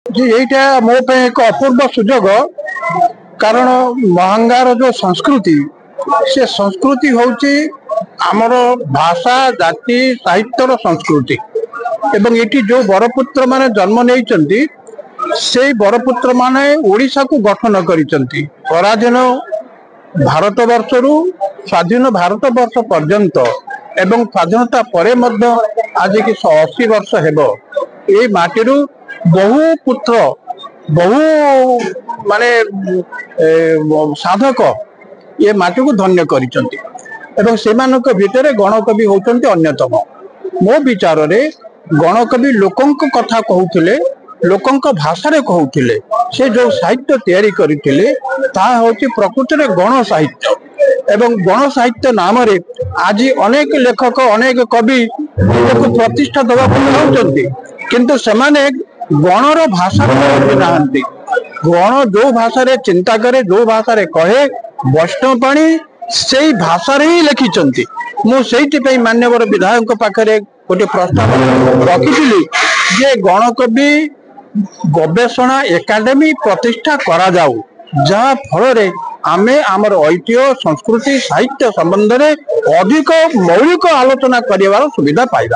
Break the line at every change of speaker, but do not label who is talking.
जी यहीटा मो एक अपूर्व सुजोग कारण महांगार जो संस्कृति से संस्कृति होची आमर भाषा जाति साहित्यर संस्कृति एवं ये जो बरपुत्र माने जन्म नहीं से बरपुत्र माने ओडिशा को गठन करिसेंती पराधीन भारत वर्षरु स्वाधीन भारत वर्ष पर्यंत एवं स्वाधीनता परे मध्य आज की 80 वर्ष हेबो ए माटीरू बहु पुत्र बहु माने साधक ये माटी को धन्य करिसेंती एवं सेमानक भितरे गणकवि होचंती अन्यतम। मो विचार रे गणकवि लोकंक कथा कहूथिले लोकंक भाषा रे कहूथिले से जो साहित्य तैयारी करथिले ता होची प्रकृति रे गण साहित्य एवं गण साहित्य नाम रे आज अनेक लेखक अनेक कवि को प्रतिष्ठा दबा चाहते किंतु सेमाने गणर भाषा नाहांती गण जो भाषा रे चिंता करे जो भाषा रे कहे वैष्णव पाणी से भाषा रे ही लिखिचंती। मु सेइति मान्यवर विधायक पाखरे गोटे प्रस्ताव रखिथिली जे गणकवि गवेषणा एकाडेमी प्रतिष्ठा करा जाऊ जहा फल रे आमे आमर ऐतिह्य संस्कृति साहित्य संबंध में अधिक मौलिक आलोचना करिवार सुविधा पाइबा।